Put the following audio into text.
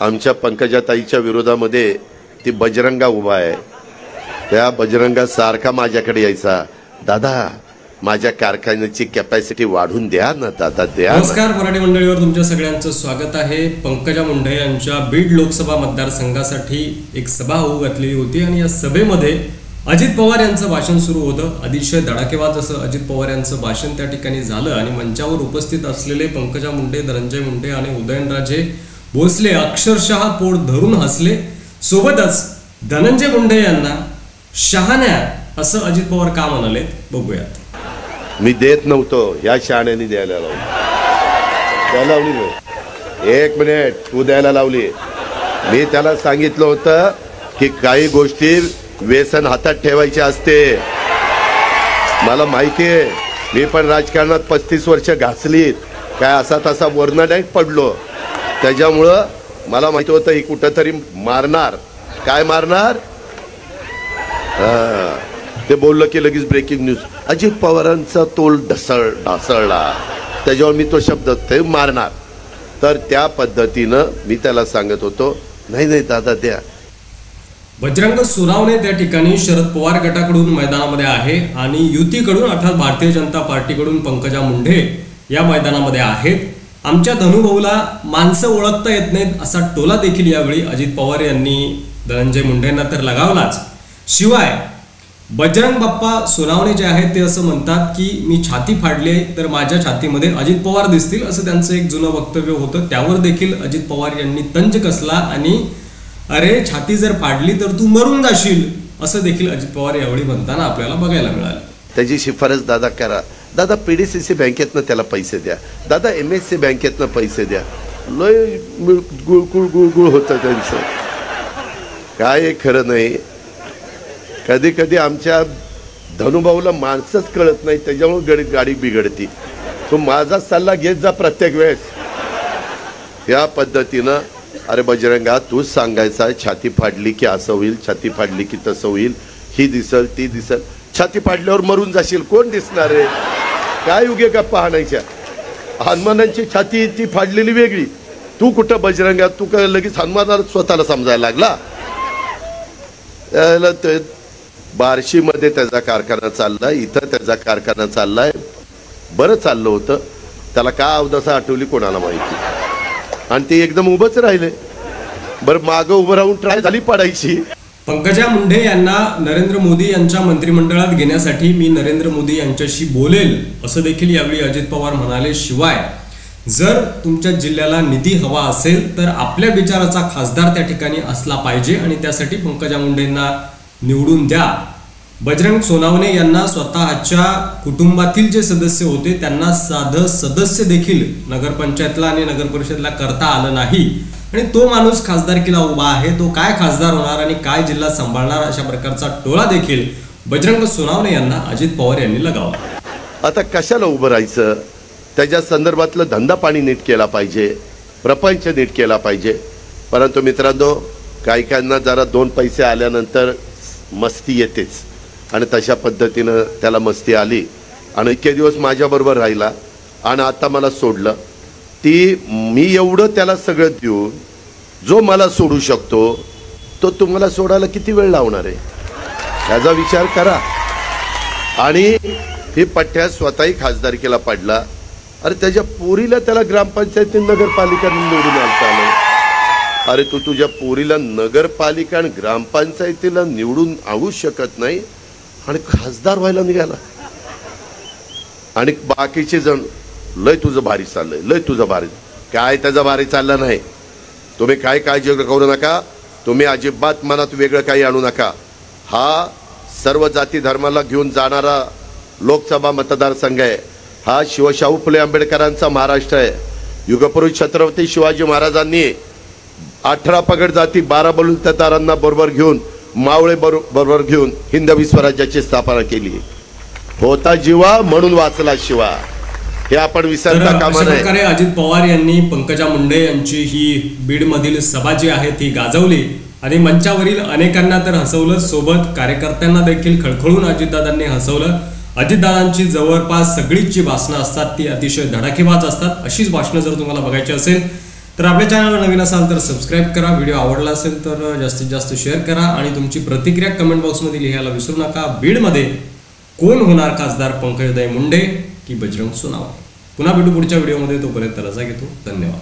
आमच्या पंकजाताईच्या विरोधामध्ये ती बजरंगा उभा आहे। त्या बजरंगा सारखा माझ्याकडे यायचा, दादा माझ्या कारखान्याची कॅपॅसिटी वाढून द्या ना दादा द्या। नमस्कार मराठी मंडळीवर तुमच्या सगळ्यांचं स्वागत आहे। पंकजा मुंडे यांच्या बीड लोकसभा मतदारसंघासाठी एक सभा होऊ घातलेली होती आणि या सभेमध्ये अजित पवार यांचं भाषण सुरू होतं। अतिशय धडाकेबाज असं अजित पवार यांचं भाषण त्या ठिकाणी झालं आणि मंचावर उपस्थित असलेले पंकजा मुंडे, धनंजय मुंडे आणि उदयनराजे भोसले अक्षरशः पोट धरून हसले। सोबतच धनंजय मुंडे यांना शहाण्या असं अजित पवार का म्हणाले बघूयात। मी देत नव्हतो, या शहाण्याने द्यायला लावली। एक मिनिट, तू द्यायला लावली। मी त्याला सांगितलं होतं की काही गोष्टी व्यसन हातात ठेवायचे असते। मला माहिती आहे, मी पण राजकारणात 35 वर्ष घासलीत, काय असा तसा वर्ण नाही पडलो। त्याच्यामुळं मला माहिती होतं ही कुठंतरी मारणार। काय मारणार? ते बोललं की लगेच ब्रेकिंग न्यूज, अजित पवारांचा तोल ढासळला, त्याच्यावर मी तो शब्द ते मारणार। तर त्या पद्धतीनं मी त्याला सांगत होतो, नाही नाही दादा द्या। बजरंग सोनावणे त्या ठिकाणी शरद पवार गटाकडून मैदानामध्ये आहे आणि युतीकडून अर्थात भारतीय जनता पार्टीकडून पंकजा मुंडे या मैदानामध्ये आहेत। आमच्या धनुभाऊला माणसं ओळखता येत नाहीत असा टोला देखील यावेळी अजित पवार यांनी धनंजय मुंडेंना तर लगावलाच। शिवाय बजरंग बाप्पा सोनावणे जे आहेत ते असं म्हणतात की मी छाती फाडले तर माझ्या छातीमध्ये अजित पवार दिसतील, असं त्यांचं एक जुनं वक्तव्य होतं। त्यावर देखील अजित पवार यांनी तंज कसला आणि अरे छाती जर फाडली तर तू मरून जाशील असं देखील अजित पवार यावेळी म्हणताना आपल्याला बघायला मिळालं। त्याची शिफारस दादा करा, दादा पीडीसीसी बँकेतनं त्याला पैसे द्या, दादा MSC बँकेतनं पैसे द्या। लय गुळगुळ होतं त्यांचं, काय खरं नाही। कधी कधी आमच्या धनुभाऊला माणसंच कळत नाही, त्याच्यामुळे गाडी बिघडती। तो माझा सल्ला घेत जा प्रत्येक वेळेस या पद्धतीनं। अरे बजरंगा तूच सांगायचा, छाती फाडली की असं होईल, छाती फाडली की तसं होईल, ही दिसल ती दिसल। छाती फाडल्यावर मरून जाशील, कोण दिसणार आहे? काय उगे का पाहण्याच्या? हनुमानांची छाती ती फाडलेली वेगळी, तू कुठं बजरंगा? तू काय लगेच हनुमानाला स्वतःला समजायला लागला? बार्शीमध्ये त्याचा कारखाना चाललाय, इथं त्याचा कारखाना चाललाय, बरं चाललं होतं। त्याला का अवदसा आठवली कोणाला माहिती, आणि ते एकदम उभंच राहिले। बरं मागं उभं राहून ट्राय झाली पडायची। पंकजा मुंडे यांना नरेंद्र मोदी यांच्या मंत्रिमंडळात घेण्यासाठी मी नरेंद्र मोदी यांच्याशी बोलेल असं देखील यावेळी अजित पवार म्हणाले। शिवाय जर तुमच्या जिल्ह्याला निधी हवा असेल तर आपल्या विचाराचा खासदार त्या ठिकाणी असला पाहिजे आणि त्यासाठी पंकजा मुंडेंना निवडून द्या। बजरंग सोनावणे यांना स्वतःच्या कुटुंबातील जे सदस्य होते त्यांना साधं सदस्य देखील नगरपंचायतला आणि नगर परिषदला करता आलं नाही आणि तो माणूस खासदारकीला उभा आहे, तो काय खासदार होणार आणि काय जिल्हा सांभाळणार अशा प्रकारचा टोला देखील बजरंग सोनावणे यांना अजित पवार यांनी लगावला। आता कशाला उभं राहायचं? त्याच्या संदर्भातलं धंदा पाणी नीट केला पाहिजे, प्रपंच नीट केला पाहिजे। परंतु मित्रांनो, काहीकांना जरा 2 पैसे आल्यानंतर मस्ती येतेच आणि तशा पद्धतीनं त्याला मस्ती आली आणि इतके दिवस माझ्याबरोबर राहिला आणि आता मला सोडलं। मी एवढं त्याला सगळं देऊन जो मला सोडू शकतो तो तुम्हाला सोडायला किती वेळ लावणार आहे याचा विचार करा। आणि हे पठ्ठ्या स्वतःही खासदारकीला पडला, अरे त्याच्या पोरीला त्याला ग्रामपंचायती नगरपालिका निवडून आलं। अरे तू तुझ्या पोरीला नगरपालिका आणि ग्रामपंचायतीला निवडून आणू शकत नाही आणि खासदार व्हायला निघाला। आणि बाकीचे जण लय तुझं भारी चाललंय, लय तुझं भारी। काय त्याचा भारी चालला नाही? तुम्ही काय काळजी करू नका, तुम्ही अजिबात मनात वेगळं काही आणू नका। हा सर्व जाती धर्माला घेऊन जाणारा लोकसभा मतदारसंघ आहे। हा शिवशाहू फुले आंबेडकरांचा महाराष्ट्र आहे। युगपुरुष छत्रपती शिवाजी महाराजांनी 18 पगड जाती 12 बलुतेदारांना बरोबर घेऊन, मावळे बरोबर घेऊन हिंदवी स्वराज्याची स्थापना केली। होता जीवा म्हणून वाचला शिवा, हे आपण विसरता कामा नये। प्रकारे अजित पवार यांनी पंकजा मुंडे यांची ही बीडमधील सभा जी आहे ती गाजवली आणि मंचावरील अनेकांना तर हसवलं, सोबत कार्यकर्त्यांना देखील खळखळून अजितदादांनी हसवलं। अजितदादांची जवळपास सगळीच जी भाषणं असतात ती अतिशय धडाकेबाज असतात। अशीच भाषणं जर तुम्हाला बघायची असेल तर आपल्या चॅनलवर नवीन असाल तर सबस्क्राईब करा, व्हिडिओ आवडला असेल तर जास्तीत जास्त शेअर करा आणि तुमची प्रतिक्रिया कमेंट बॉक्समध्ये लिहायला विसरू नका. बीडमध्ये कोण होणार खासदार, पंकजताई मुंडे की बजरंग सोनावणे? पुन्हा भेटू पुढच्या व्हिडिओमध्ये. तोपर्यंत रजा घेतो. धन्यवाद.